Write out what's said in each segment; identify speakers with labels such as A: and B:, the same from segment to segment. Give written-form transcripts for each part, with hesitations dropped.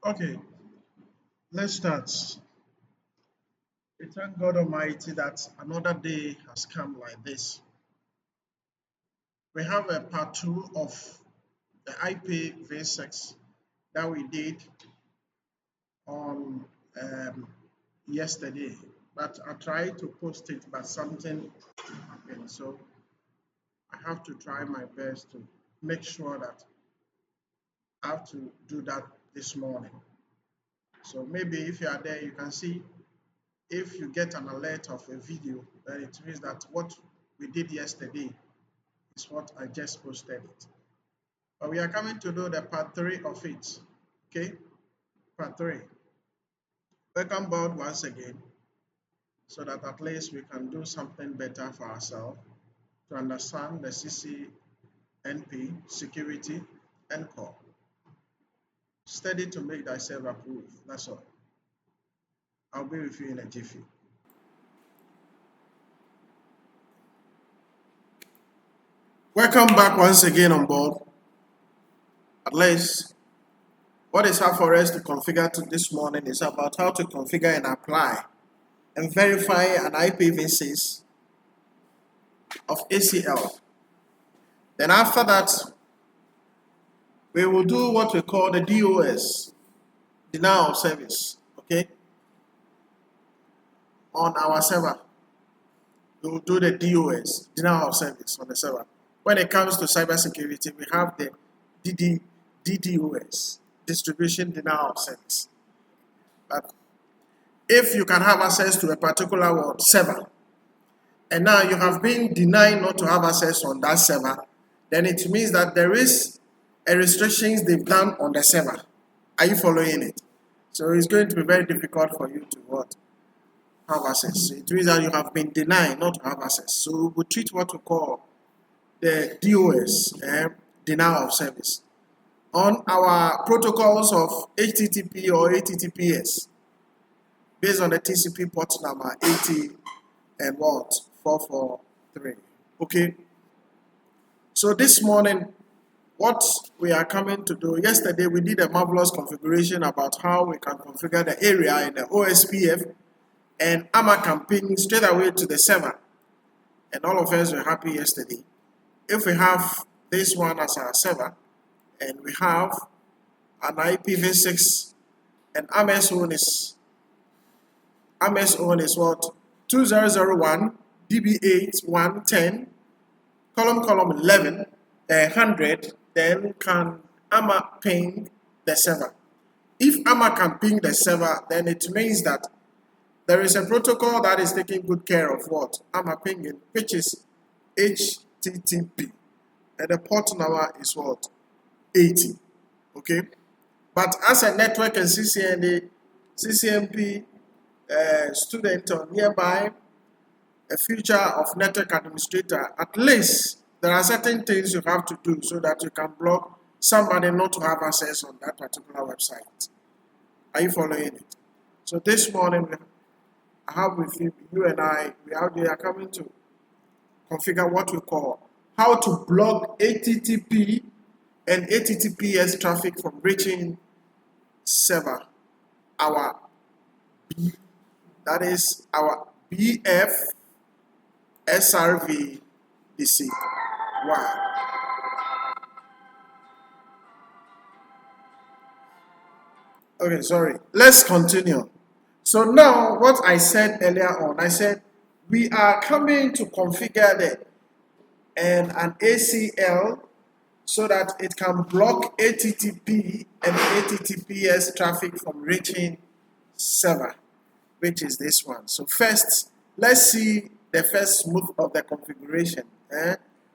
A: Okay, let's start. We thank God Almighty that another day has come like this. We have a part two of the IPV6 that we did on yesterday, but I tried to post it, but something happened. So I have to try my best to make sure that I have to do that this morning. So maybe if you are there, you can see if you get an alert of a video, then it means that what we did yesterday is what I just posted it. But we are coming to do the part three of it. Okay, part three. Welcome board once again, so that at least we can do something better for ourselves to understand the CCNP, security, and core. Study to make thyself approved. That's all. I'll be with you in a jiffy. Welcome back once again on board. At least what is hard for us to configure this morning is about how to configure and apply and verify an IPv6 of ACL. Then after that, we will do what we call the DOS, denial of service, okay? On our server, we will do the DOS, denial of service on the server. When it comes to cybersecurity, we have the DDoS, distribution denial of service. But if you can have access to a particular server, and now you have been denied not to have access on that server, then it means that there is a restrictions they've done on the server. Are you following it? So it's going to be very difficult for you to have access. It means that you have been denied not to have access. So we treat what we call the DOS, denial of service, on our protocols of HTTP or HTTPS, based on the TCP port number 80 and 443. Okay. So this morning, what we are coming to do, yesterday we did a marvelous configuration about how we can configure the area in the OSPF and AMA campaign straight away to the server. And all of us were happy yesterday. If we have this one as our server, and we have an IPv6, and AMA's own is what? 2001 DB8 110 column 11 100, then can AMA ping the server. If AMA can ping the server, then it means that there is a protocol that is taking good care of what? AMA pinging, which is HTTP. And the port number is what? 80. Okay? But as a network and CCNP student or nearby, a future of network administrator, at least there are certain things you have to do so that you can block somebody not to have access on that particular website. Are you following it? So this morning, I have with you and I, we are coming to configure what we call how to block HTTP and HTTPS traffic from reaching server, our that is our BF SRV DC. Wow. Okay, sorry. Let's continue. So now, what I said earlier on, I said we are coming to configure an ACL so that it can block HTTP and HTTPS traffic from reaching server, which is this one. So first, let's see the first move of the configuration.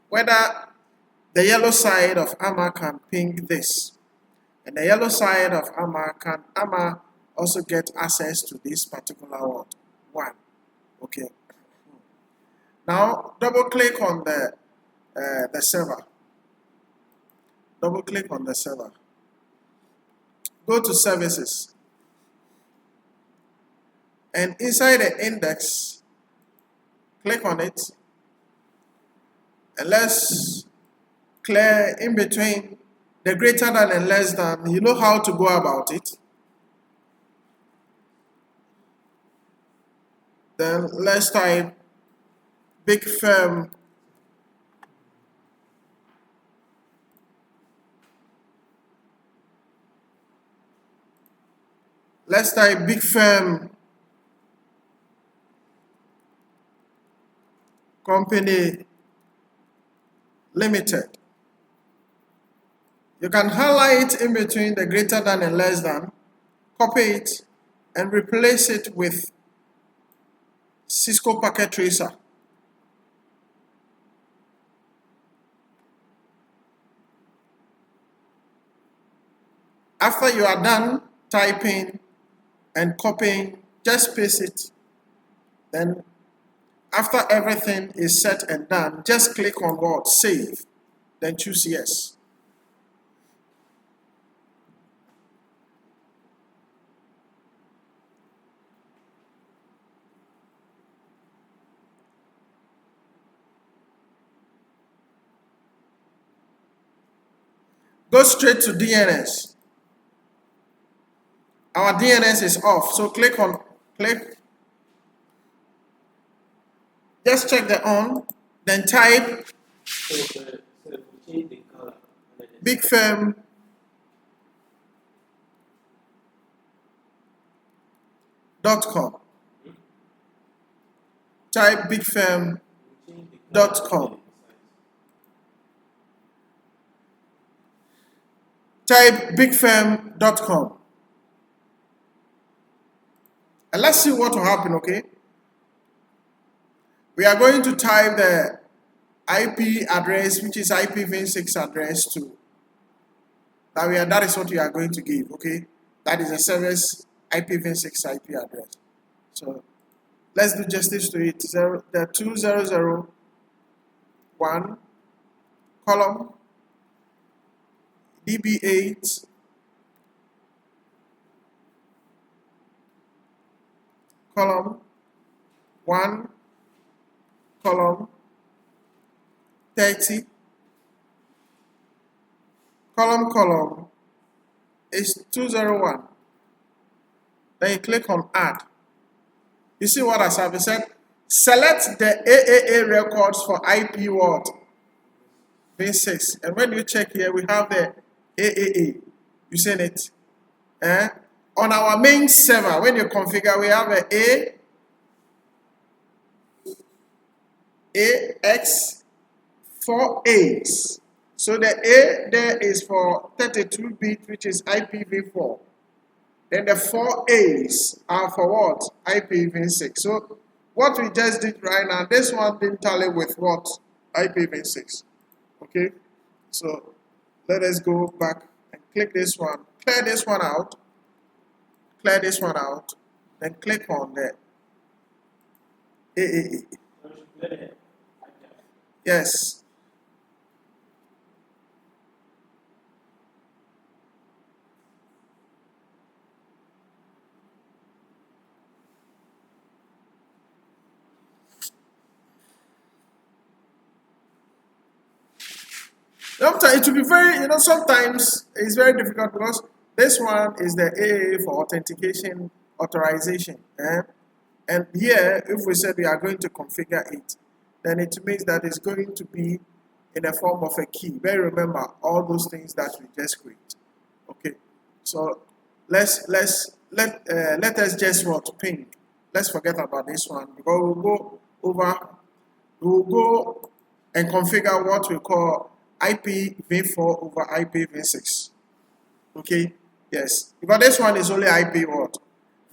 A: Whether the yellow side of AMA can ping this, and the yellow side of AMA can also get access to this particular one. Okay. Now double click on the server. Double click on the server. Go to services. And inside the index, click on it. And let's clear in between the greater than and less than. You know how to go about it. Then let's type big firm company limited. You can highlight in between the greater than and less than, copy it, and replace it with Cisco packet tracer. After you are done typing and copying, just paste it. Then after everything is set and done, just click on what? Save. Then choose yes. Go straight to DNS. Our DNS is off, so click, just check the on, then type bigfirm.com. Type bigfirm.com. Type bigfirm.com. And let's see what will happen, okay? We are going to type the IP address, which is IPv6 address to. That is what we are going to give, okay? That is a service IPv6 IP address. So let's do justice to it. The 2001 column DB8 column 1 column 30 column is 201. Then you click on add. You see what I said? Select the AAA records for IP what? V6. And when you check here, we have the AAA. You seen it? On our main server, when you configure, we have a AX4As. So the A there is for 32-bit, which is IPv4. Then the 4 A's are for what? IPv6. So what we just did right now, this one didn't tally with what? IPv6. Okay? So let us go back and click this one. Clear this one out. Clear this one out. Then click on the AAA. Yes. Sometimes it will be very, sometimes it's very difficult because this one is the AA for authentication authorization. And here, if we said we are going to configure it, then it means that it's going to be in the form of a key. But remember all those things that we just create. Okay, so let us just ping. Let's forget about this one because we'll go and configure what we call IPv4 over IPv6. Okay, yes, because this one is only IP what?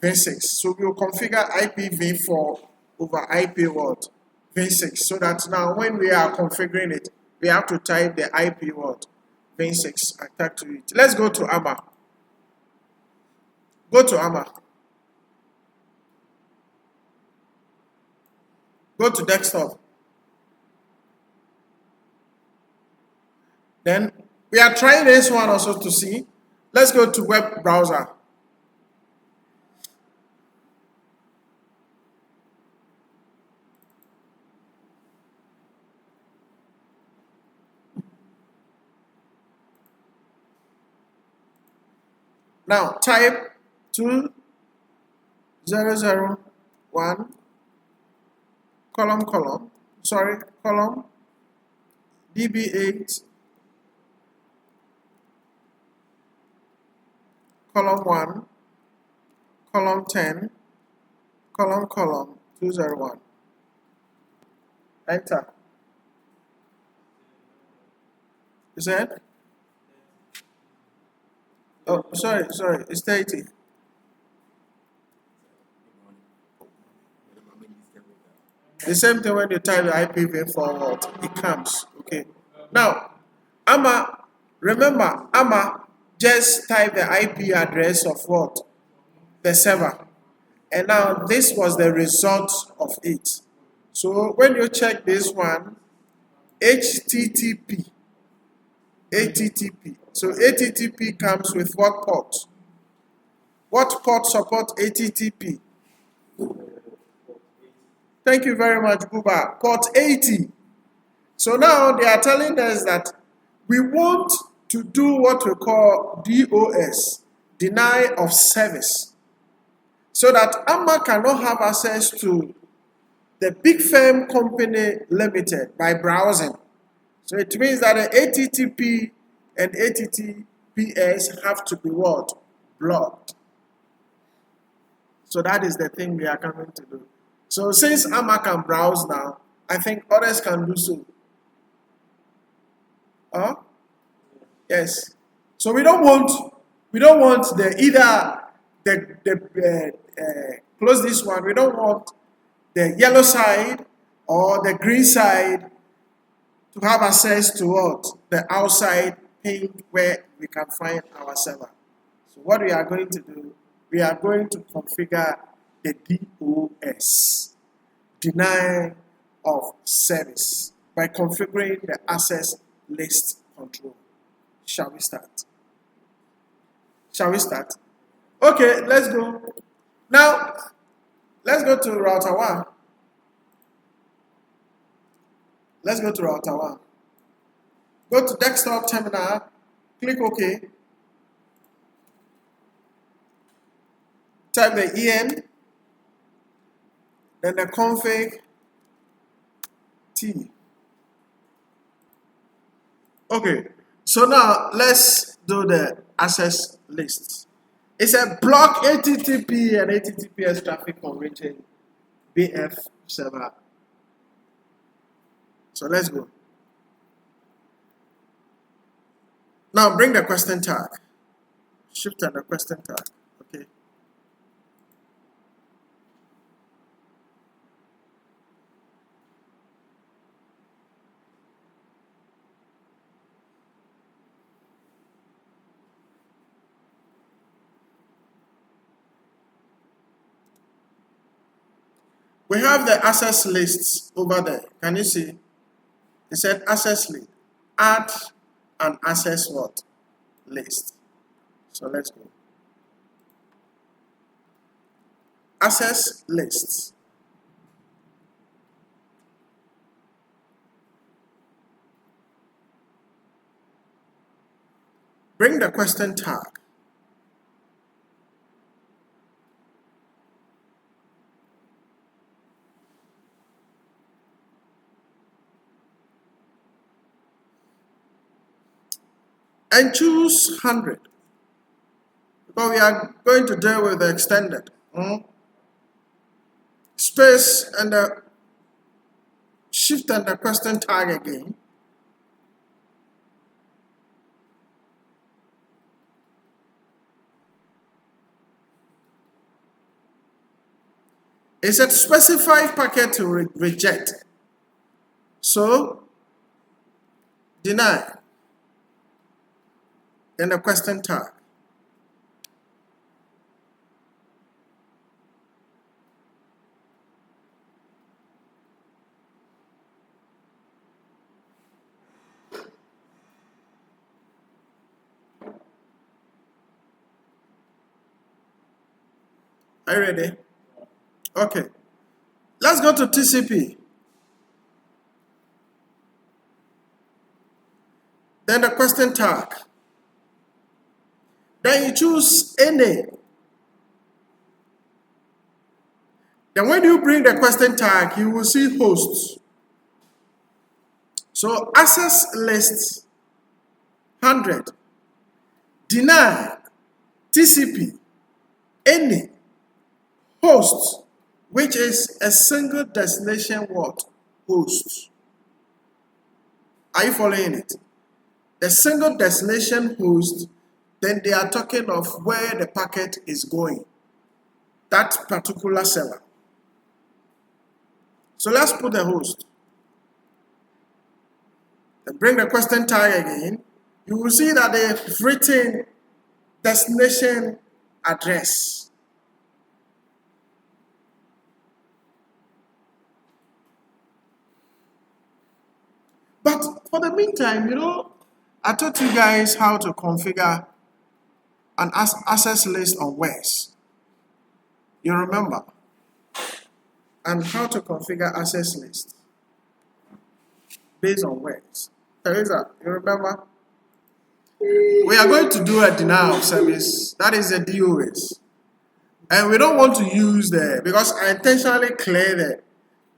A: V6. So we will configure IPv4 over IP what? V6. So that now when we are configuring it, we have to type the IP what? V6 attached to it. Let's go to AMA. Go to AMA. Go to desktop. Then we are trying this one also to see. Let's go to web browser. Now type 2001 column, DB8, column 1, column 10, column 201. Enter. Is that? Oh, sorry, it's 30. The same thing when you type the IPv forward, it comes. Okay. Now, remember, just type the IP address of what? The server. And now this was the result of it. So when you check this one, HTTP. So HTTP comes with what port? What port support HTTP? Thank you very much, Buba. Port 80. So now they are telling us that we want to do what we call DOS, deny of service, so that AMA cannot have access to the big firm company limited by browsing. So it means that the HTTP and HTTPS have to be what? Blocked. So that is the thing we are coming to do. So since AMA can browse now, I think others can do so. Yes. So we don't want close this one. We don't want the yellow side or the green side to have access to what? The outside ping where we can find our server. So what we are going to do, we are going to configure the DOS, deny of service, by configuring the access list control. Shall we start? Okay, let's go. Now, let's go to router 1. Go to desktop terminal, click OK. Type the EN, then the config T. Okay, so now let's do the access list. It's a block HTTP and HTTPS traffic from reaching BF server. So let's go. Now bring the question tag. Shift and the question tag. Okay. We have the access lists over there. Can you see? It said access list. Add an access what? List. So let's go. Access lists. Bring the question tag. And choose 100. Because we are going to deal with the extended. Space and the shift and the question tag again. It said specify packet to reject. So deny. Then the question tag. Are you ready? Okay. Let's go to TCP. Then the question tag. Then you choose any Then when you bring the question tag, you will see hosts. So access list 100, deny TCP any host, which is a single destination what? Host. Are you following it? The single destination host, then they are talking of where the packet is going. That particular server. So let's put the host. Then bring the question tag again. You will see that they've written destination address. But for the meantime, I taught you guys how to configure an access list on WES. You remember? And how to configure access list based on WES. Teresa, you remember? We are going to do a denial of service. That is a DOS. And we don't want to use because I intentionally clear the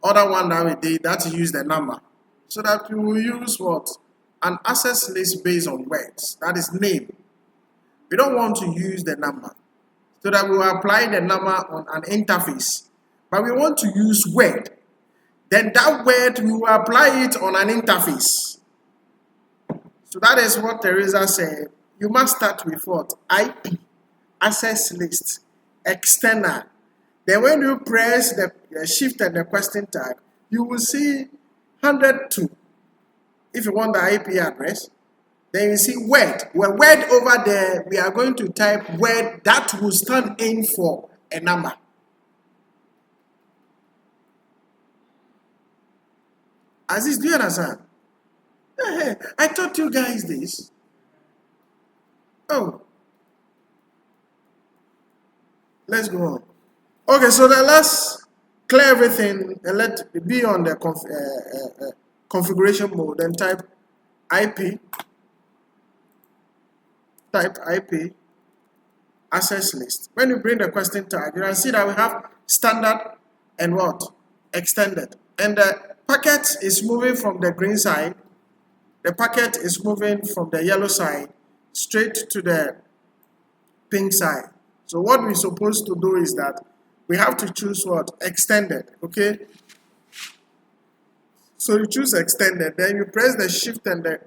A: other one that we did that use the number. So that we will use what? An access list based on words. That is name. We don't want to use the number. So that we will apply the number on an interface. But we want to use word. Then that word, we will apply it on an interface. So that is what Teresa said. You must start with what? IP, access list, external. Then when you press the shift and the question tag, you will see 102. If you want the IP address, then you see word. Well, word over there, we are going to type word that will stand in for a number. Aziz, do you understand? I taught you guys this. Oh. Let's go on. Okay, so then let's clear everything and let it be on the configuration mode and type IP access list. When you bring the question tag, you can see that we have standard and what? Extended. And the packet is moving from the green side. The packet is moving from the yellow side straight to the pink side. So what we're supposed to do is that we have to choose what? Extended, okay? So you choose extended, then you press the shift and the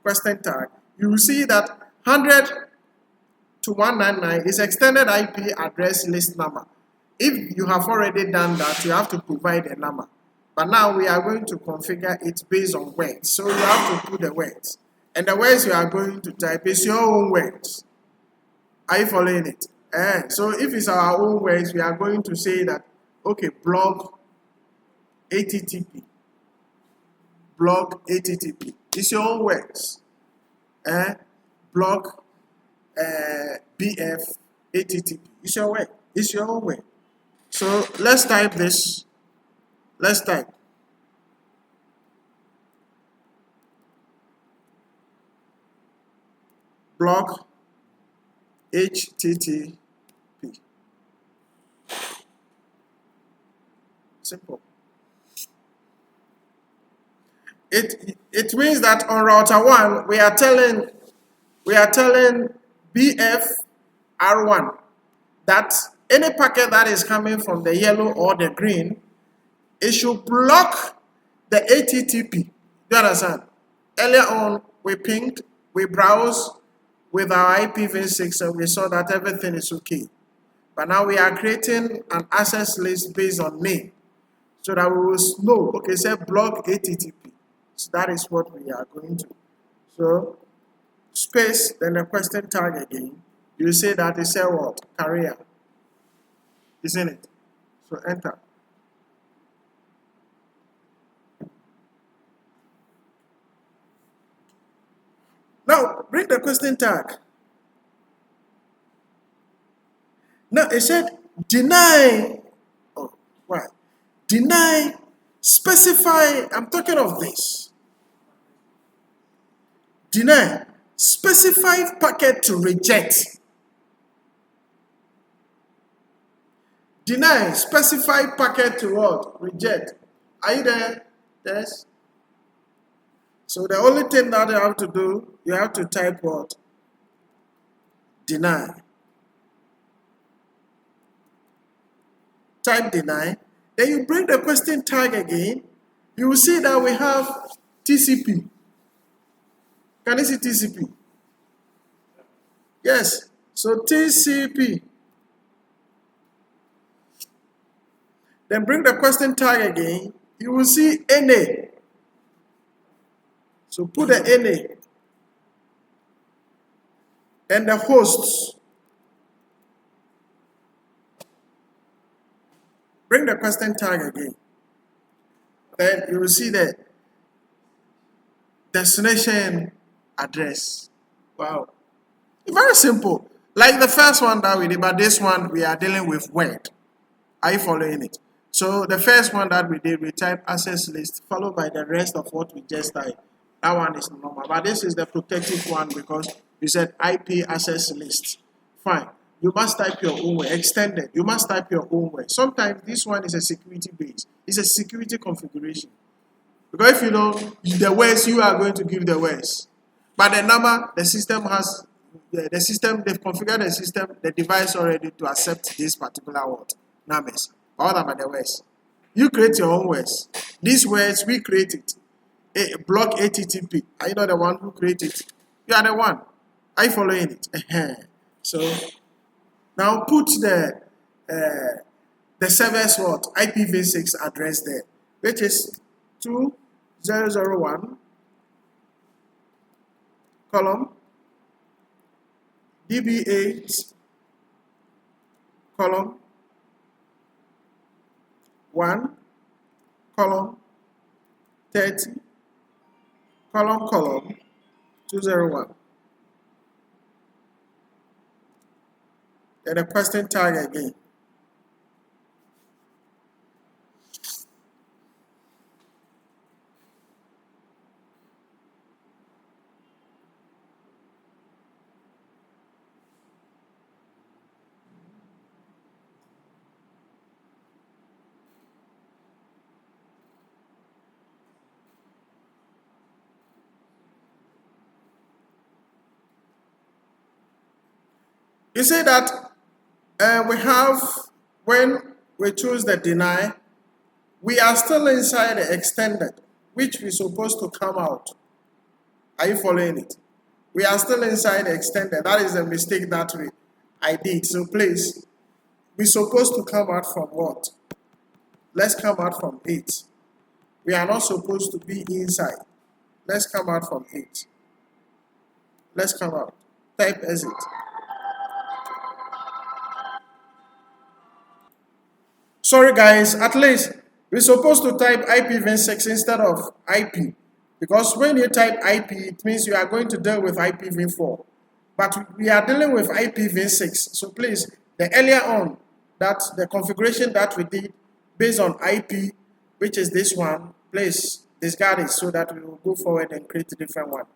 A: question tag. You will see that 100 to 199 is extended IP address list number. If you have already done that, you have to provide a number. But now we are going to configure it based on words. So you have to put the words. And the words you are going to type is your own words. Are you following it? So if it's our own words, we are going to say that, okay, blog HTTP. Blog HTTP. It's your own words. Blog BF HTTP. It's your way. It's your own way. So let's type this. Let's type. Blog HTTP. Simple. It means that on router 1 we are telling BFR1 that any packet that is coming from the yellow or the green, it should block the HTTP. Do you understand? Earlier on, we pinged, we browsed with our IPV6 and we saw that everything is okay. But now we are creating an access list based on name so that we will know, okay, say block HTTP. So that is what we are going to. So space, then the question tag again. You say that it say what? Carrier. Isn't it? So enter. Now bring the question tag. Now it said deny. Oh, why? Deny, specify. I'm talking of this. Deny, specify packet to reject. Deny, specify packet to what? Reject. Are you there? Yes. So the only thing that you have to do, you have to type what? Deny. Type deny. Then you bring the question tag again. You will see that we have TCP. Can you see TCP? Yes. So TCP. Then bring the question tag again. You will see NA. So put the NA. Then the hosts. Bring the question tag again. Then you will see the destination address. Wow. Very simple. Like the first one that we did, but this one we are dealing with word. Are you following it? So the first one that we did, we type access list followed by the rest of what we just typed. That one is normal. But this is the protective one because we said IP access list. Fine. You must type your own way. Extended. You must type your own way. Sometimes this one is a security base. It's a security configuration. Because if you know the words, you are going to give the words. But the number, the system has, the system, they've configured the system, the device already to accept this particular word, numbers. All about the words. You create your own words. These words, we create it. Block HTTP. Are you not the one who created it? You are the one. Are you following it? So, now put the server's what? IPv6 address there, which is 2001 column DB8 column 1 column 30 column 201. Then a question tag again. You see that we have, when we choose the deny, we are still inside the extended, which we're supposed to come out. Are you following it? We are still inside the extended. That is the mistake that I did. So please, we're supposed to come out from what? Let's come out from 8. We are not supposed to be inside. Let's come out from 8. Let's come out. Type exit. Sorry guys, at least we're supposed to type IPv6 instead of IP. Because when you type IP, it means you are going to deal with IPv4. But we are dealing with IPv6. So please, the earlier on, that the configuration that we did based on IP, which is this one, please discard it so that we will go forward and create a different one.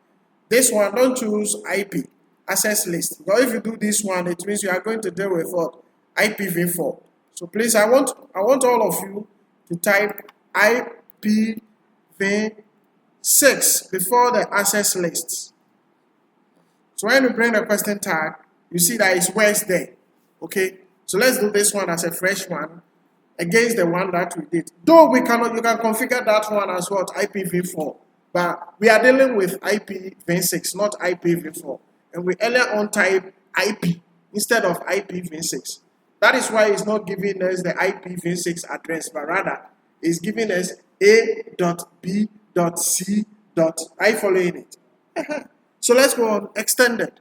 A: This one, don't choose IP, access list. Because if you do this one, it means you are going to deal with what? IPv4. So please, I want all of you to type IPv6 before the access list. So when you bring the question tag, you see that it's words there. Okay? So let's do this one as a fresh one against the one that we did. Though you can configure that one as what? IPv4. But we are dealing with IPv6, not IPv4. And we earlier on type IP instead of IPv6. That is why it's not giving us the IPv6 address, but rather it's giving us A.B.C. Are you following it? So let's go on extended.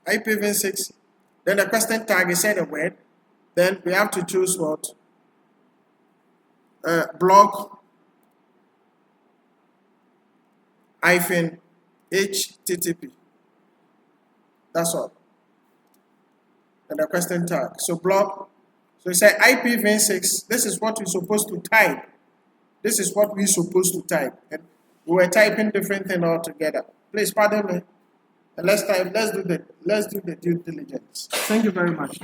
A: IPv6. Then the question tag is said a word. Then we have to choose what? Block -HTTP. That's all. And the question tag. So block. So you say IPv6. This is what we're supposed to type. This is what we're supposed to type. And we were typing different things all together. Please pardon me. And let's do the due diligence. Thank you very much.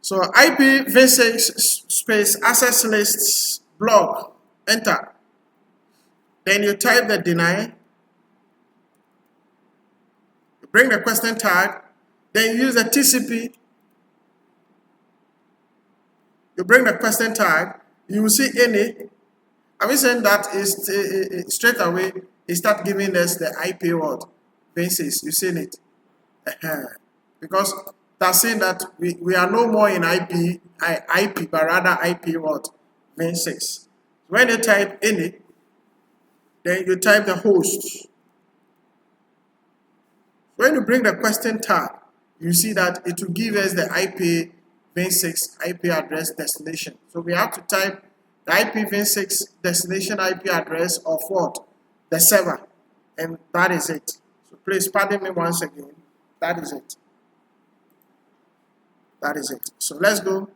A: So IPv6 space access lists block, enter. Then you type the deny, you bring the question tag, then you use the TCP, you bring the question tag, you will see any. Have you seen that is straight away it start giving us the IP word v6? You seen it? Because that's saying that we are no more in IP, but rather IP word v6. When you type any, then you type the host. When you bring the question tag, you see that it will give us the IPv6 IP address destination. So we have to type the IPv6 destination IP address of what? The server. And that is it. So please pardon me once again. That is it. That is it. So let's go.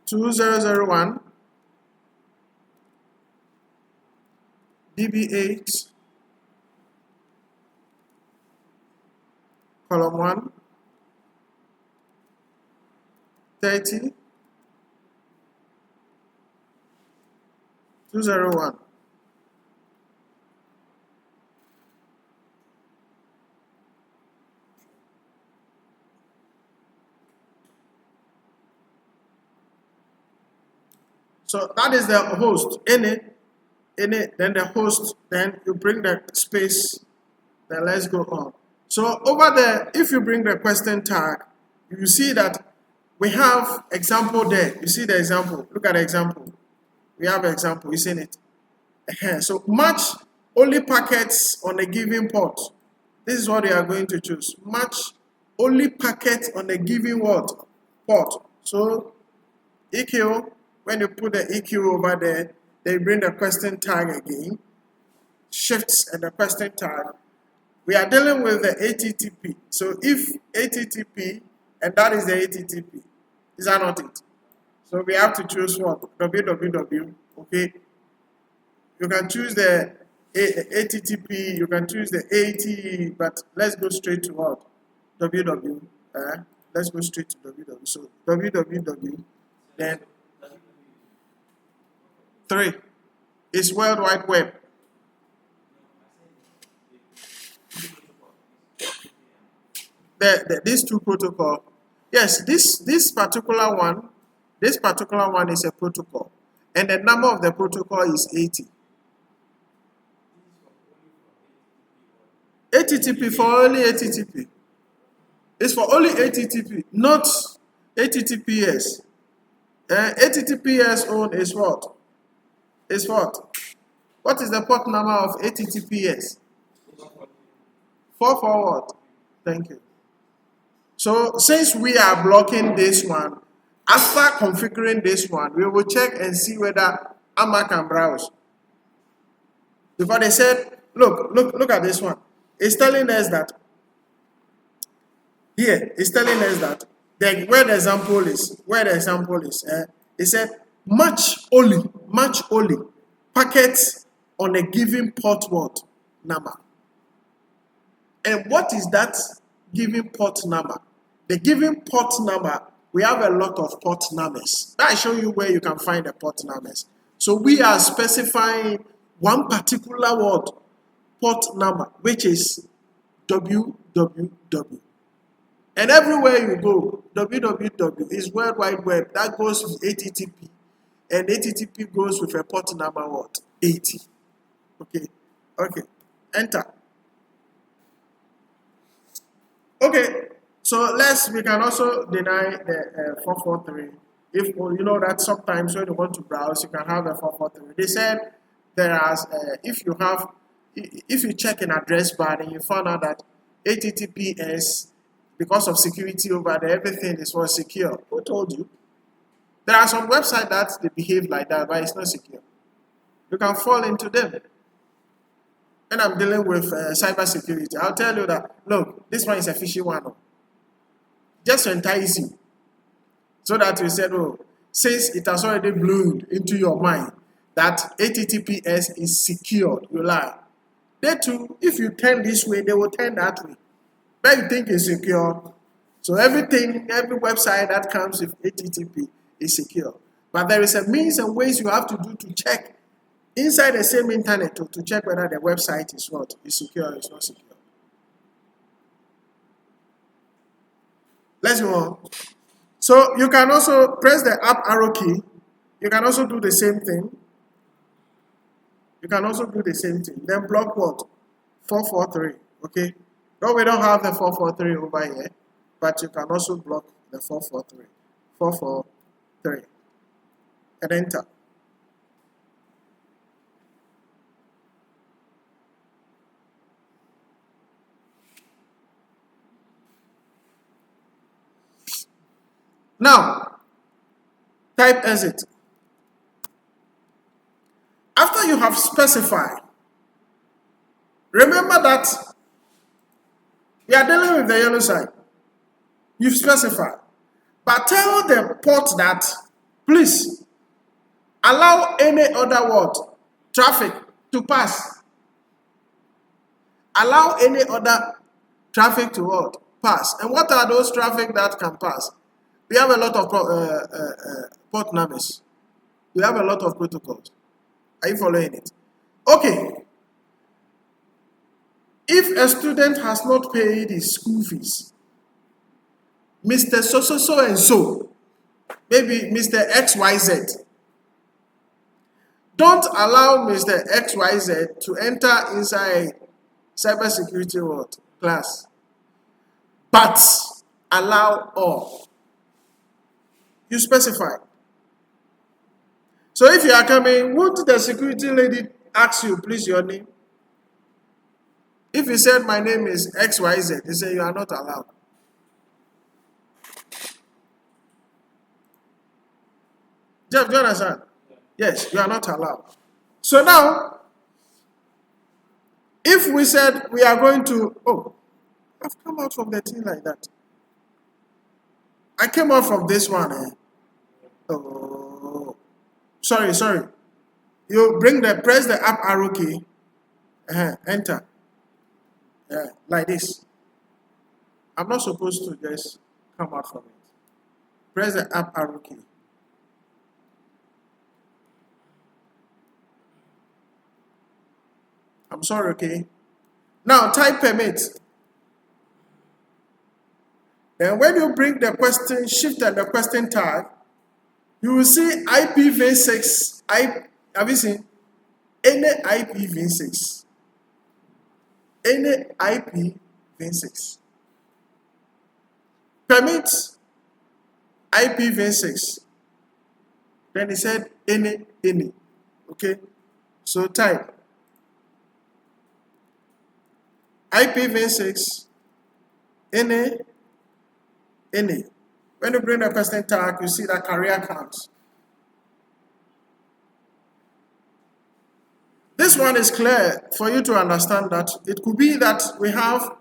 A: 2001 DB8 column 1 30 201. So that is the host. Any, then the host, then you bring the space, then let's go on. So over there, if you bring the question tag, you see that we have example there. You see the example. Look at the example. We have an example. You seen it? So match only packets on a given port. This is what you are going to choose. Match only packets on a given what? Port. So EQ, when you put the EQ over there, they bring the question tag again. Shifts and the question tag. We are dealing with the HTTP. So if HTTP, and that is the HTTP, is that not it? So we have to choose what? www. Okay. You can choose the HTTP, you can choose the AT, but let's go straight to what? www. Let's go straight to www. So www, then 3 is World Wide Web. These two protocol. Yes, this particular one is a protocol, and the number of the protocol is 80. HTTP for only HTTP. It's for only HTTP, not HTTPS. HTTPS own is what? Is what? What is the port number of HTTPS? 4 forward. Thank you. So since we are blocking this one, after configuring this one, we will check and see whether Amma can browse. Because they said, look at this one. It's telling us that here, it's telling us that where the example is, it said match only packets on a given port word number. And what is that given port number? The given port number, we have a lot of port numbers. I show you where you can find the port numbers. So we are specifying one particular word port number, which is www. And everywhere you go, www is World Wide Web. That goes with HTTP. And HTTP goes with a port number what? 80. Okay. Enter. Okay. So we can also deny the 443. If you know that sometimes when you want to browse, you can have a 443. They said if you check an address bar and you found out that HTTPS, because of security over there, everything is more secure. Who told you? There are some websites that they behave like that, but it's not secure. You can fall into them. And I'm dealing with cyber security. I'll tell you that, look, this one is a fishy one. Just to entice you. So that you said, since it has already blown into your mind that HTTPS is secure, you lie. They too, if you turn this way, they will turn that way. But you think is secure. So everything, every website that comes with HTTP is secure. But there is a means and ways you have to do to check inside the same internet to check whether the website is what? Is secure or is not secure. Let's go on. So you can also press the up arrow key. You can also do the same thing. You can also do the same thing. Then block what? 443. Okay. No, we don't have the 443 over here, but you can also block the 443. 443. And enter. Now, type exit. After you have specified, remember that we are dealing with the yellow side. You've specified. But tell the port that, please, allow any other word, traffic, to pass. Allow any other traffic to what? Pass. And what are those traffic that can pass? We have a lot of port numbers. We have a lot of protocols. Are you following it? Okay. If a student has not paid his school fees, Mr. So and so, maybe Mr. XYZ, don't allow Mr. XYZ to enter inside cybersecurity class, but allow all. You specify. So if you are coming, won't the security lady ask you, please, your name? If you said, my name is XYZ, they say you are not allowed. Jeff, do you understand? Yes, you are not allowed. So now, if we said we are going to, oh, I've come out from the thing like that. I came out from this one. Oh, sorry. You press the up arrow key, enter. Like this. I'm not supposed to just come out from it. Press the up arrow key. I'm sorry, okay? Now type permit. Then when you bring the question, shift and the question tag, you will see IPv6. Have you seen? Any IPv6. Any IPv6. Permit IPv6. Then he said any. Okay? So type IPv6 any. When you bring the question tag, you see that career counts. This one is clear for you to understand that it could be that we have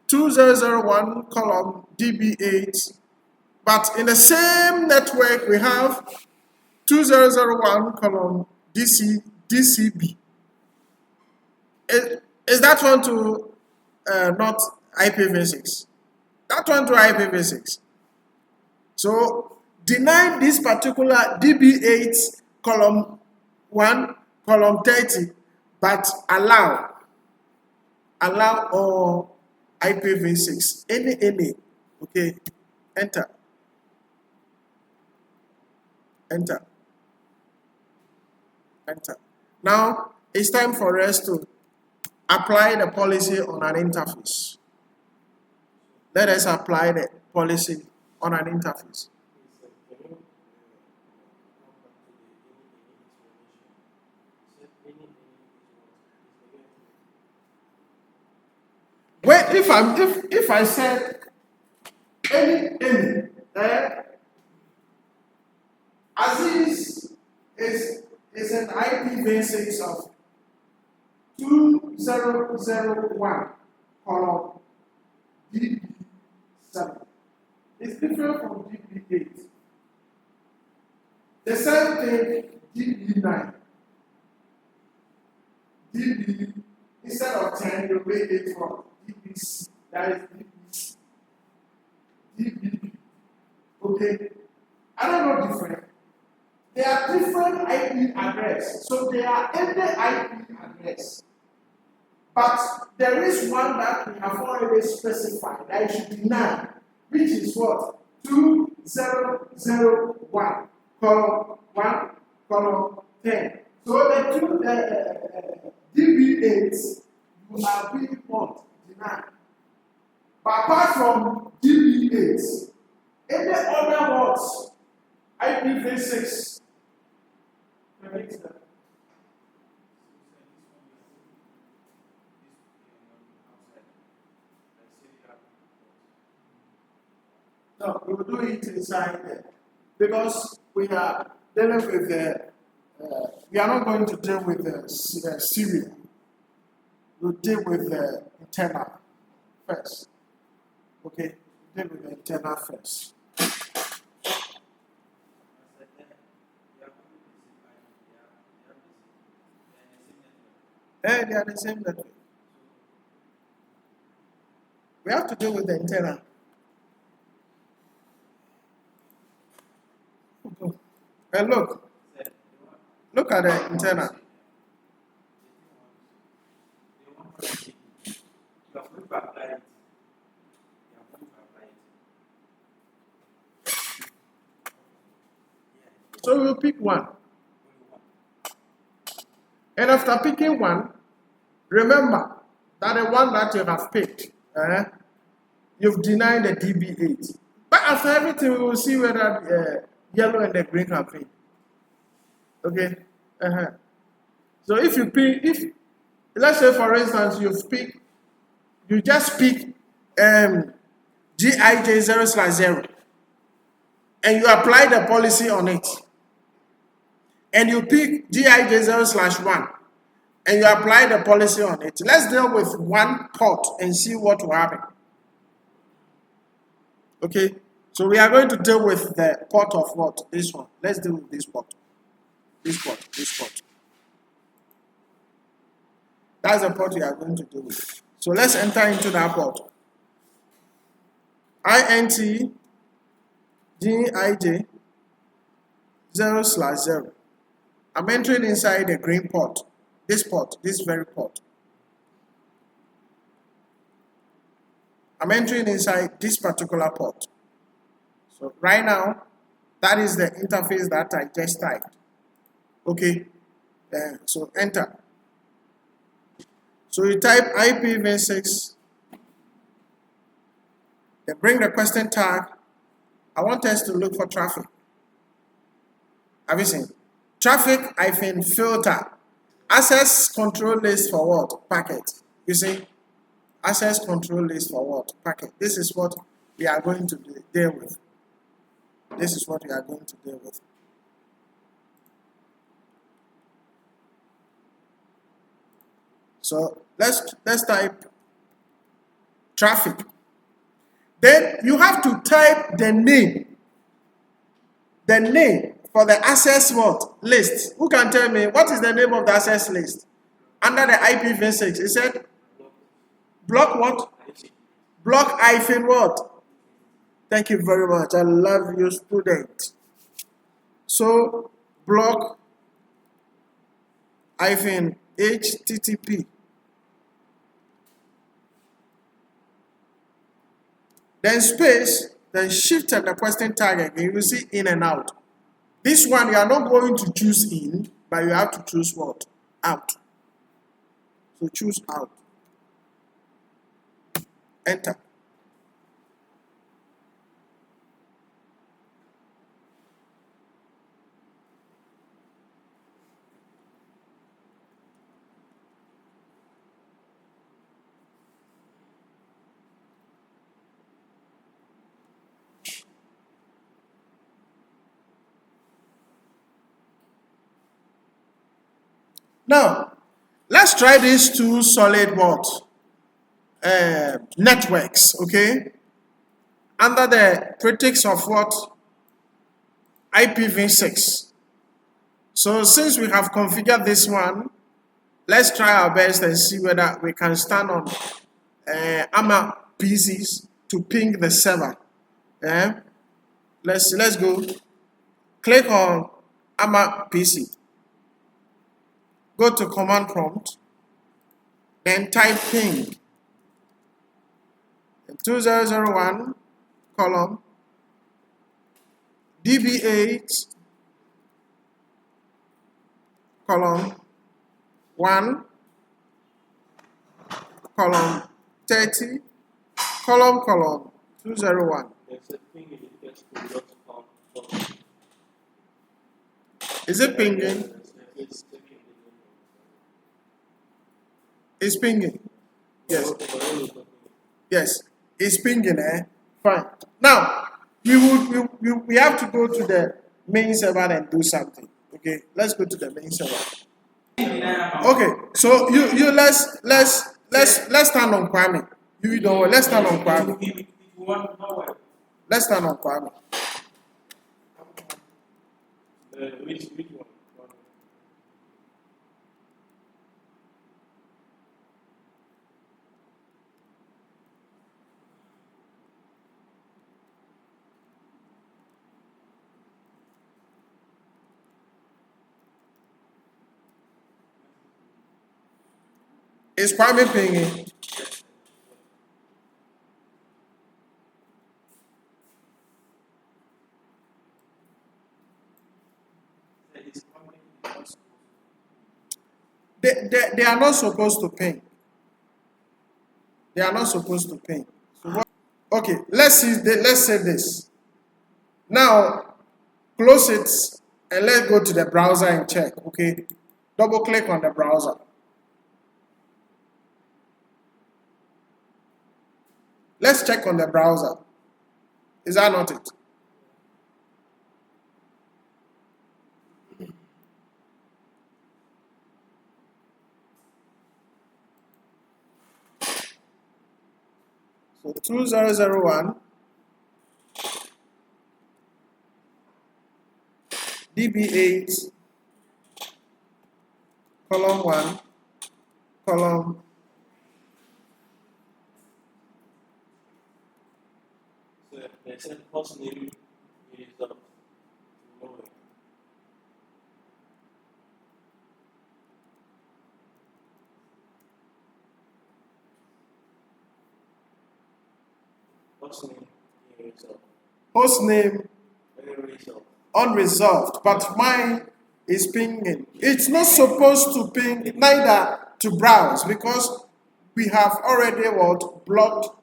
A: 2001 column DB8, but in the same network we have 2001 column DCB. Is that one to not IPv6? That one to IPv6. So deny this particular DB8 column 1, column 30, but allow all IPv6. Any. Okay, enter. Now it's time for us to apply the policy on an interface. Let us apply the policy on an interface. Well, if I said any, Aziz is an IPv6 of 2001 column DB7. It's different from DB8. The same thing DB9, DB instead of 10, you make it from DPC. That is DPC. DPP. Okay? I don't know different. They are different IP address. So they are any IP address. But there is one that we have already specified that you should deny, which is what? 2001, column 1, column 10. So the two DB8s, you are being what? Denied. But apart from DB8s, any other words, IPV6, no, we will do it inside there because we are dealing with the. We are not going to deal with the serial. We'll deal with the internal first. Okay, deal with the internal first. They are the same network. We have to deal with the internal. And look at the internal. So we'll pick one. And after picking one, remember that the one that you have picked, you've denied the DB8. But after everything, we will see whether yellow and the green have picked. Okay? So if you pick, let's say for instance, you just pick GIJ0/0 and you apply the policy on it. And you pick GIJ0/1 and you apply the policy on it. Let's deal with one port and see what will happen. Okay, so we are going to deal with the port of what? This one. Let's deal with this port. This port. That's the port we are going to deal with. So let's enter into that port. INT GIJ 0/0. I'm entering inside the green port, this very port. I'm entering inside this particular port. So right now, that is the interface that I just typed. Okay, so enter. So you type IPV6, then bring the question tag. I want us to look for traffic. Have you seen? Traffic-filter. Access control list for what? Packet. You see? Access control list for what? Packet. This is what we are going to deal with. This is what we are going to deal with. So let's type traffic. Then you have to type the name. The name for the access what? List. Who can tell me what is the name of the access list? Under the IPv6, it said block what? Block hyphen what? Thank you very much. I love you, student. So block hyphen HTTP. Then space, then shift and the question tag again. You will see in and out. This one you are not going to choose in, but you have to choose what? Out. So choose out. Enter. Now, let's try these two solid what? Networks, okay? Under the pretext of what? IPv6. So since we have configured this one, Let's try our best and see whether we can stand on AMA PCs to ping the server. Let's go. Click on AMA PC. Go to command prompt. Then type ping 2001 column DB8 column 1 column 30 column 201. Is it pinging? It's pinging. Yes. Yes. It's pinging, Fine. Now we have to go to the main server and do something. Okay, let's go to the main server. Okay, so you let's stand on Kwame. You don't worry, let's stand on Kwame. Let's stand on Kwame.
B: Which one?
A: Is Kwame pinging? They are not supposed to ping. They are not supposed to ping. So what, okay, let's say this. Now close it and let's go to the browser and check. Okay, double click on the browser. Let's check on the browser. Is that not it? So 2001 DB8 column 1 column
B: They said host name is
A: host name unresolved, but mine is pinging. It's not supposed to ping neither to browse because we have already blocked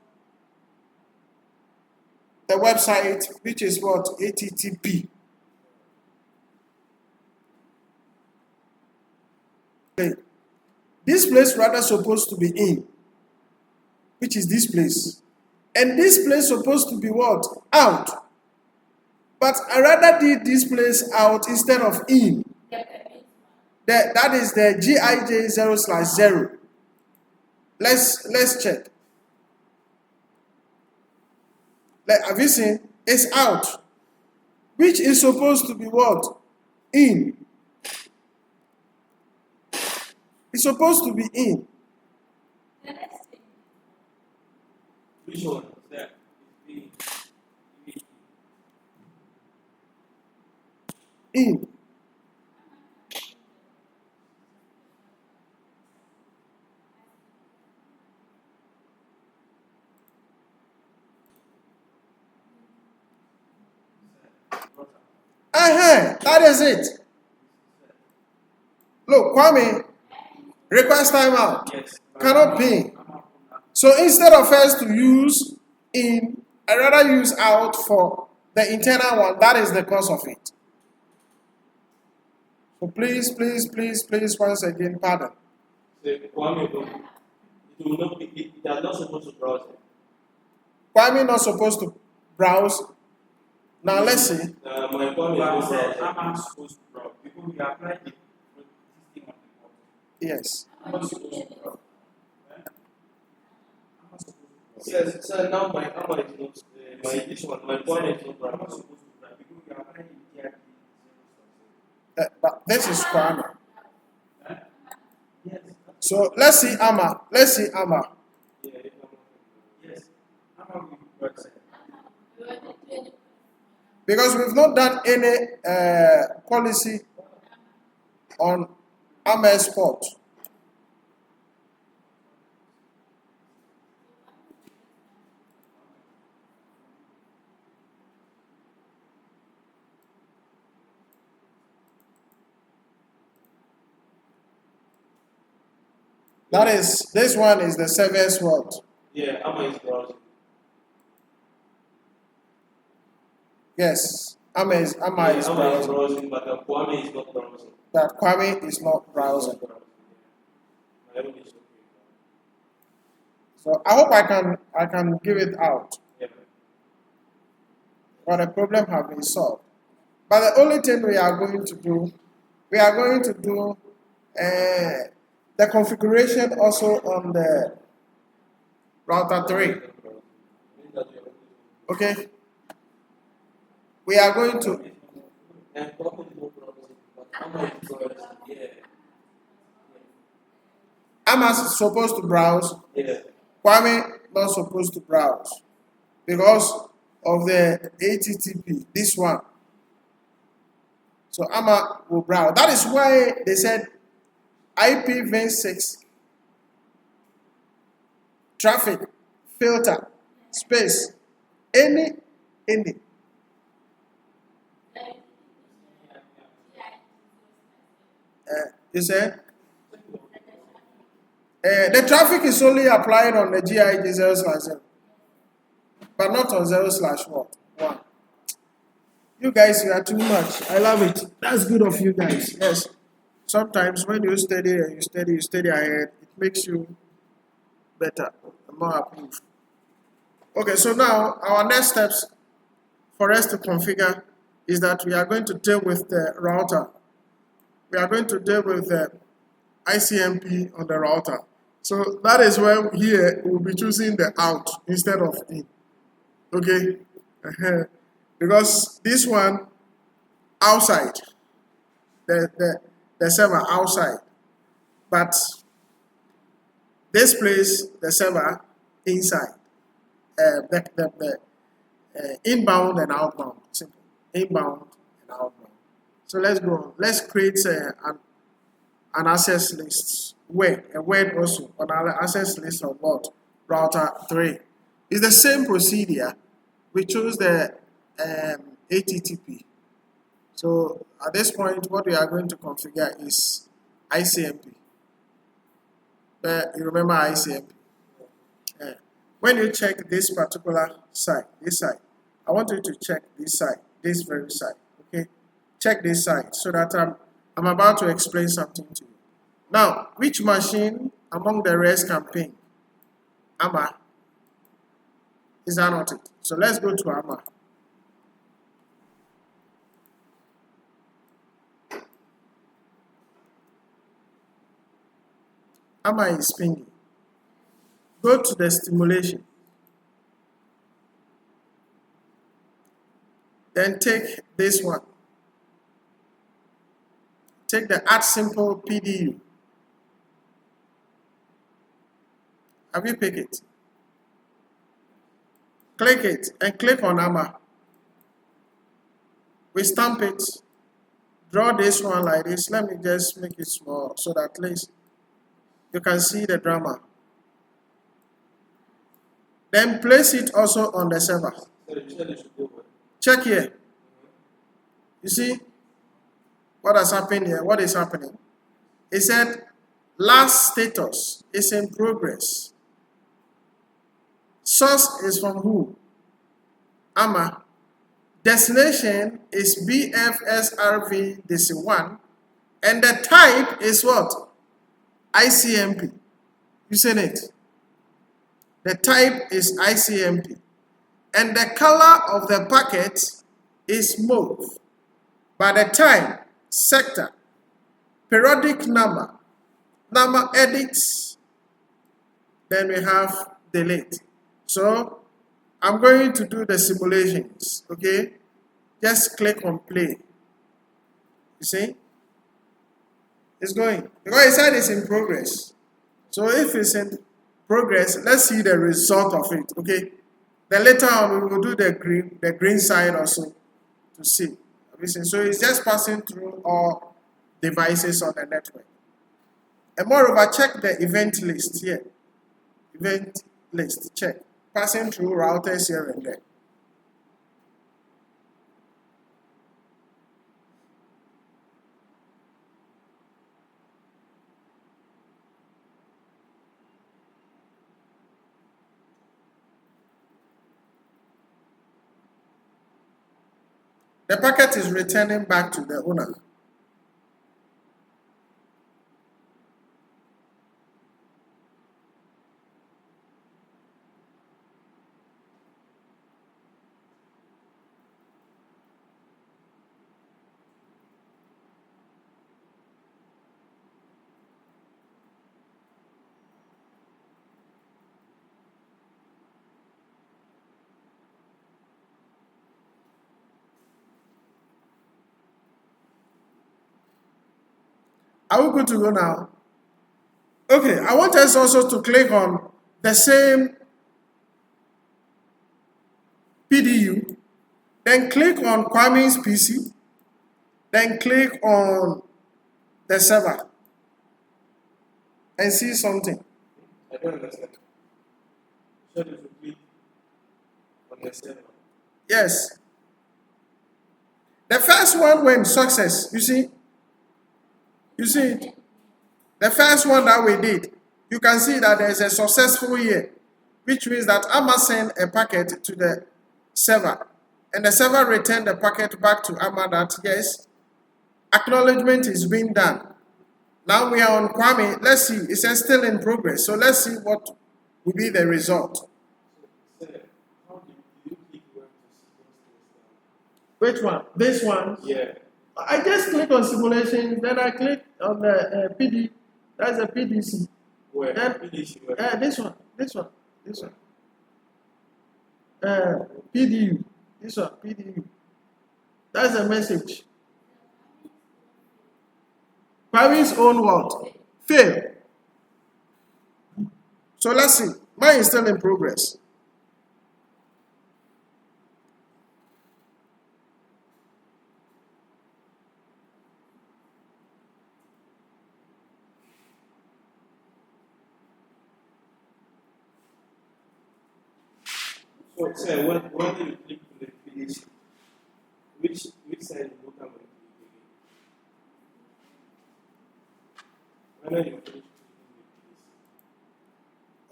A: the website, which is HTTP. This place rather supposed to be in, which is this place, and this place supposed to be out. But I rather did this place out instead of in. That is the GIJ 0/0. Let's check. Have you seen? It's out, which is supposed to be in. It's supposed to be in.
B: which one is that?
A: In. That is it. Look, Kwame, request timeout.
B: Yes.
A: Cannot ping. So instead of us to use in, I rather use out for the internal one. That is the cause of it. So please, once again, pardon.
B: It will not be. It is not supposed to browse.
A: Kwame not supposed to browse. Now let's see.
B: My Kwame is I'm supposed to browse because we applied the system on the board.
A: Yes.
B: I'm not supposed to browse. So now my Kwame is not. This one, my Kwame is not browse. I'm not supposed to browse because we applied the
A: But this is Kwame.
B: Yes.
A: So let's see AMA. Let's see AMA.
B: Yeah, yes. AMA will be present.
A: Because we've not done any policy on AMA export. That is, this one is the service what?
B: Yeah, AMA is browsing.
A: Yes, AMA is
B: AMA is
A: browsing.
B: browsing, but Kwame is not browsing.
A: That Kwame is not browsing.
B: My own is okay.
A: So I hope I can give it out.
B: Yeah.
A: But the problem has been solved. But the only thing we are going to do the configuration also on the router 3. Okay? We are going to
B: And Kwame is not browsing, but AMA is browsing. Yeah.
A: I'm supposed to browse.
B: Yeah.
A: Kwame not supposed to browse because of the HTTP. This one. So AMA will browse. That is why they said IPv6 traffic filter space any. You say the traffic is only applied on the GIG 0/0, but not on 0/1. You guys, you are too much. I love it. That's good of you guys. Yes. Sometimes when you study and you study ahead, it makes you better, more approved. Okay, so now our next steps for us to configure is that we are going to deal with the router. We are going to deal with the ICMP on the router. So that is where here we'll be choosing the out instead of in. Okay? Because this one outside, the server outside, but this place the server inside. The inbound and outbound. Simple. Inbound and outbound. So let's go on. Let's create an access list. A word also on our access list of what? Router 3. It's the same procedure. We choose the HTTP. So at this point, what we are going to configure is ICMP. You remember ICMP? When you check this particular site, I want you to check this site, this very site. Okay, check this site so that I'm about to explain something to you. Now, which machine among the rest can ping? AMA. Is that not it? So let's go to AMA. AMA is pinging. Go to the stimulation. Then take this one. Take the add simple PDU. Have you picked it? Click it and click on AMA. We stamp it. Draw this one like this. Let me just make it small so that at least you can see the drama. Then place it also on the server. Check here. You see what has happened here? What is happening? It said last status is in progress. Source is from who? AMA. Destination is BFSRV DC1. And the type is what? ICMP. You seen it? The type is ICMP. And the color of the packet is mauve. By the time, sector, periodic number edits, then we have delete. So I'm going to do the simulations, okay? Just click on play. You see? It's going. Because it said it's in progress. So if it's in progress, let's see the result of it. Okay. Then later on we will do the green side also to see. So it's just passing through all devices on the network. And moreover, check the event list here. Event list, check. Passing through routers here and there. The packet is returning back to the owner. Are we good to go now? Okay, I want us also to click on the same PDU, then click on Kwame's PC, then click on the server and see something.
B: I don't understand. So you click on the server.
A: Yes. The first one went success. You see? You see it? The first one that we did, you can see that there's a successful here, which means that Amma sent a packet to the server, and the server returned the packet back to Amma that yes, acknowledgement is being done. Now we are on Kwame. Let's see. It says still in progress. So let's see what will be the result.
B: So, how did you click where to see those things
A: Which one? This one?
B: down? Yeah.
A: I just click on simulation, then I click on the PD. That's a PDC.
B: Where?
A: Then,
B: PDC where?
A: this one. PDU. This one, PDU. That's a message. Kwame's own what? Fail. So let's see. Mine is still in progress.
B: So, sir, when you click on the PDC, which side will come and click again? When you finish clicking the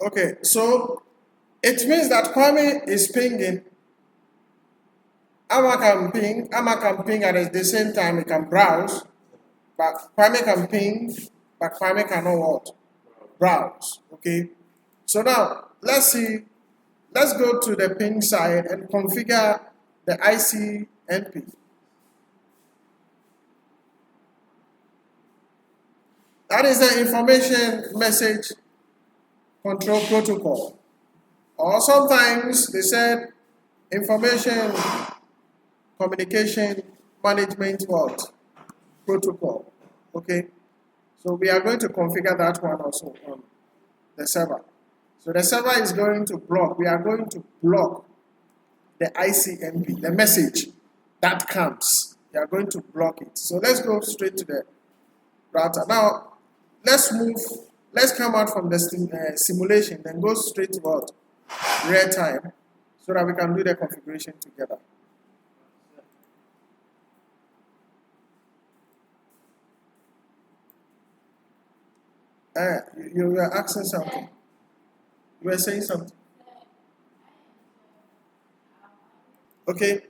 B: PDC.
A: Okay, so it means that Kwame is pinging. Amma can ping at the same time, he can browse, but Kwame can ping, but Kwame cannot what? Browse. Okay, so now let's see. Let's go to the ping side and configure the ICMP. That is the information message control protocol. Or sometimes they said information communication management what? Protocol. Okay. So we are going to configure that one also on the server. So the server is going to block. We are going to block the ICMP, the message that comes. We are going to block it. So let's go straight to the router. Now, let's come out from the simulation, then go straight to what? Real time, so that we can do the configuration together. You were asking something. You were saying something. Okay.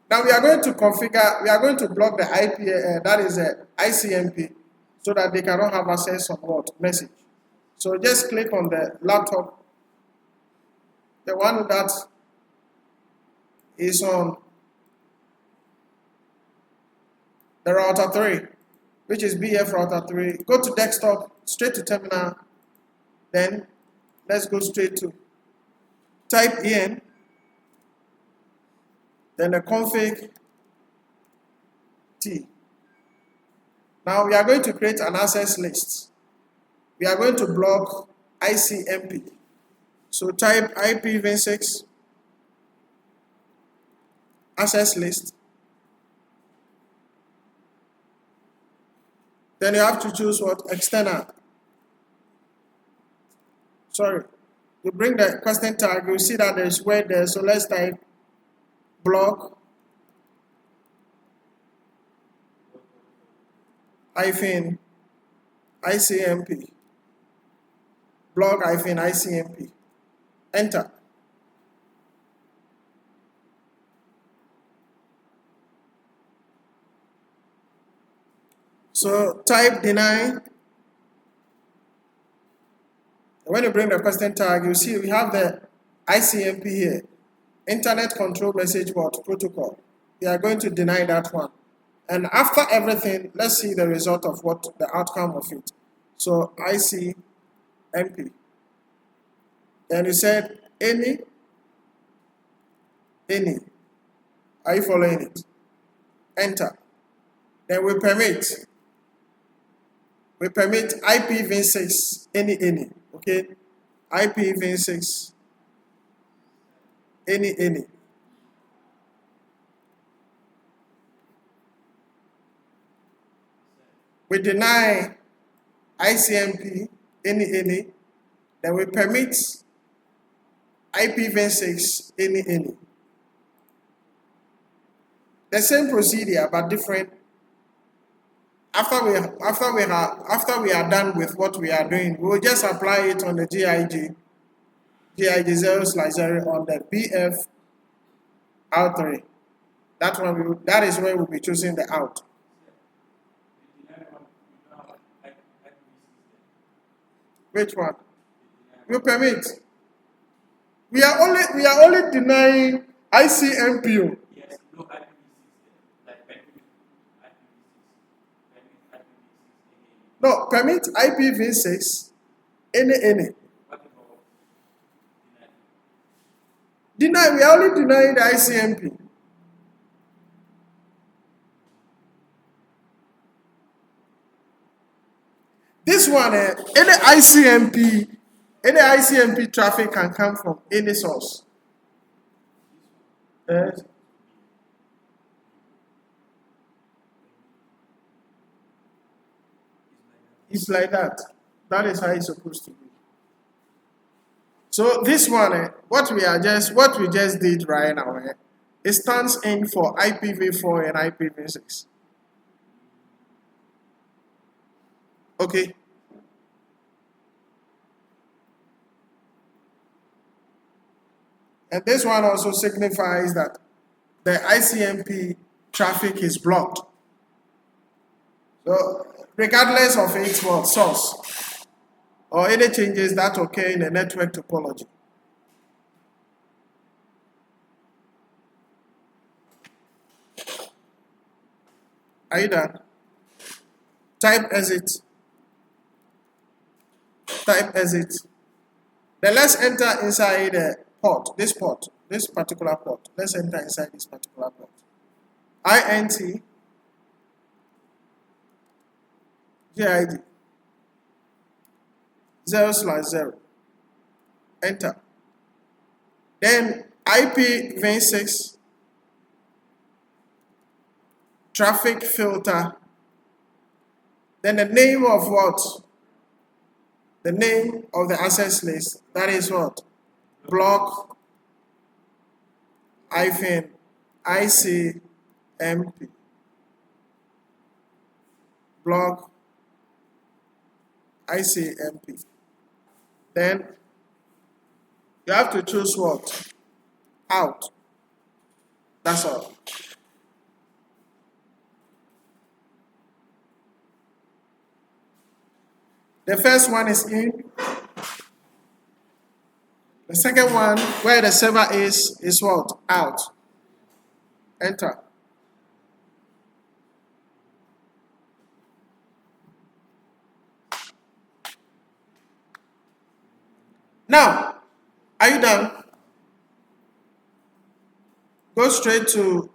A: Now we are going to configure, we are going to block the IP, that is the ICMP, so that they cannot have access on what? Message. So just click on the laptop, the one that is on the router 3, which is BF router 3. Go to desktop, straight to terminal, then let's go straight to type in, then the config T. Now we are going to create an access list. we are going to block ICMP. So type IPv6 access list. Then you have to choose what? External. Sorry. You bring the question tag, you see that there's word there, so let's type block hyphen ICMP. Block hyphen ICMP. Enter. So type deny. When you bring the question tag, you see we have the ICMP here, Internet Control Message Port Protocol. We are going to deny that one. And after everything, let's see the result of what the outcome of it. So ICMP. Then you said any. Are you following it? Enter. Then we permit IPv6 any. Okay, IPv6 any. We deny ICMP any. Then we permit IPv6 any. The same procedure but different. After we are done with what we are doing, we will just apply it on the GIG 0/0 on the BF out3. That is where we'll be choosing the out. Which one? We permit. We are only denying ICMP. No, permit IPv6 any. Deny, we are only denying the ICMP. This one, any ICMP traffic can come from any source. It's like that. That is how it's supposed to be. So this one, what we just did right now, it stands in for IPv4 and IPv6. Okay. And this one also signifies that the ICMP traffic is blocked. So regardless of its source or any changes that occur in the network topology. Are you done? Type exit. Then let's enter inside the port, this particular port. Let's enter inside this particular port. INT GID 0/0. Enter. Then IPv6 traffic filter. Then the name of what? The name of the access list. That is what? Block hyphen ICMP. Block ICMP. Then you have to choose what? Out. That's all. The first one is in. The second one, where the server is what? Out. Enter. Now, are you done? Go straight to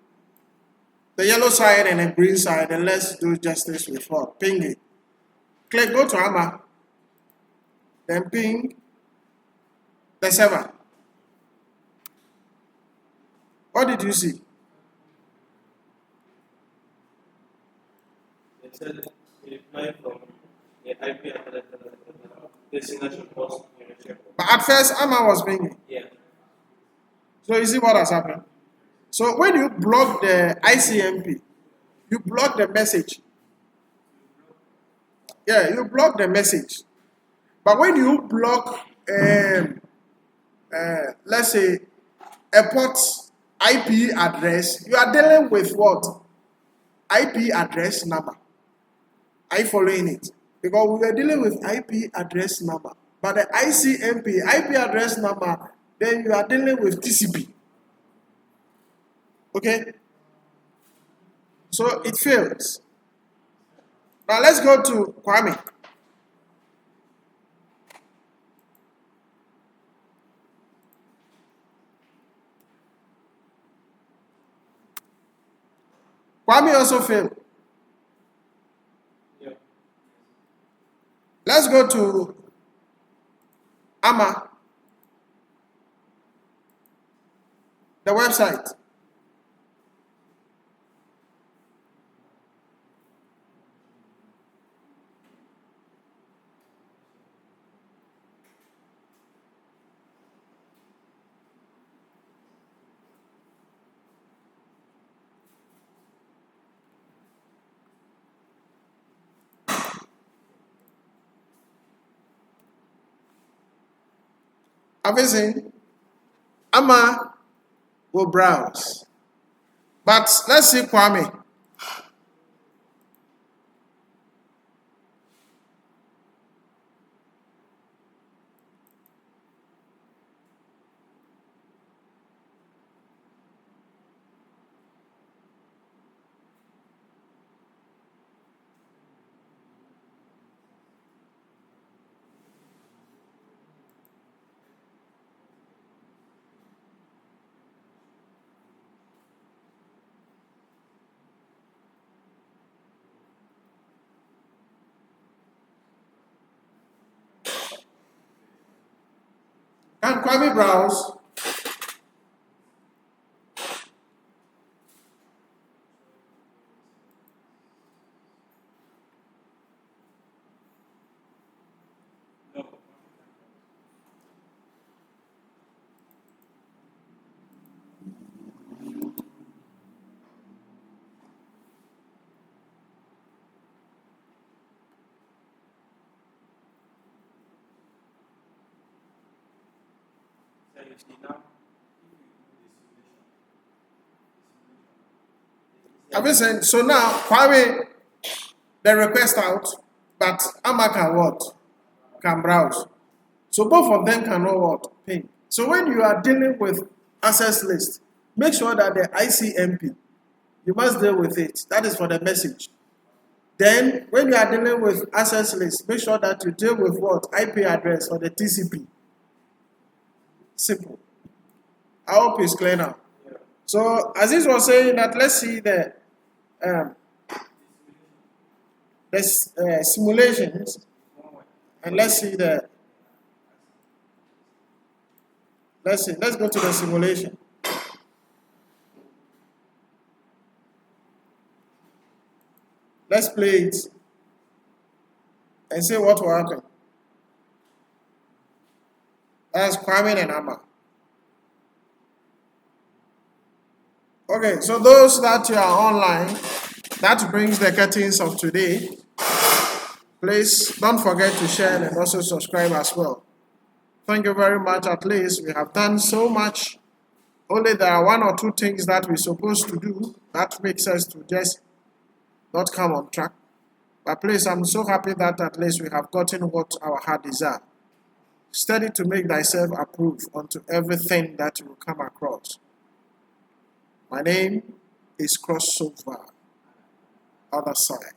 A: the yellow side and the green side, and let's do justice with what? Ping it. Click, go to Hammer. then ping the server. What did you see?
B: It said reply from the IP address. The signature was
A: But at first, Amma was pinging.
B: yeah.
A: So you see what has happened? So when you block the ICMP, you block the message. Yeah, you block the message. But when you block, let's say, a port IP address, you are dealing with what? IP address number. Are you following it? Because we were dealing with IP address number. But the ICMP, IP address number, then you are dealing with TCP. Okay? So it fails. Now let's go to Kwame. Kwame also failed.
B: Yeah.
A: Let's go to Amma, the website. Have you seen? Amma will browse. But let's see Kwame. Can Kwame browse?
B: No. So you see now,
A: Have you seen? So now Kwame, the request out, but Amma can what? Can browse. So both of them can know what? Ping. So when you are dealing with access list, make sure that the ICMP, you must deal with it. That is for the message. Then when you are dealing with access list, make sure that you deal with what? IP address or the TCP. Simple. I hope it's clear now.
B: yeah.
A: So Aziz was saying that let's see um, the simulations, and let's see let's go to the simulation. Let's play it and see what will happen. That's Kwame and Amma. Okay, so those that you are online, that brings the curtains of today. Please don't forget to share and also subscribe as well. Thank you very much. At least we have done so much. Only there are one or two things that we're supposed to do that makes us to just not come on track. But please, I'm so happy that at least we have gotten what our heart desires. Study to make thyself approved unto everything that you will come across. My name is Crossover. Other side.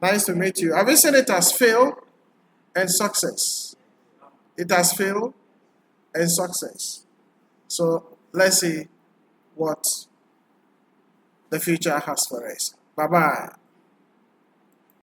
A: Nice to meet you. Have you seen it as fail and success? It has failed and success. So let's see what the future has for us. Bye-bye.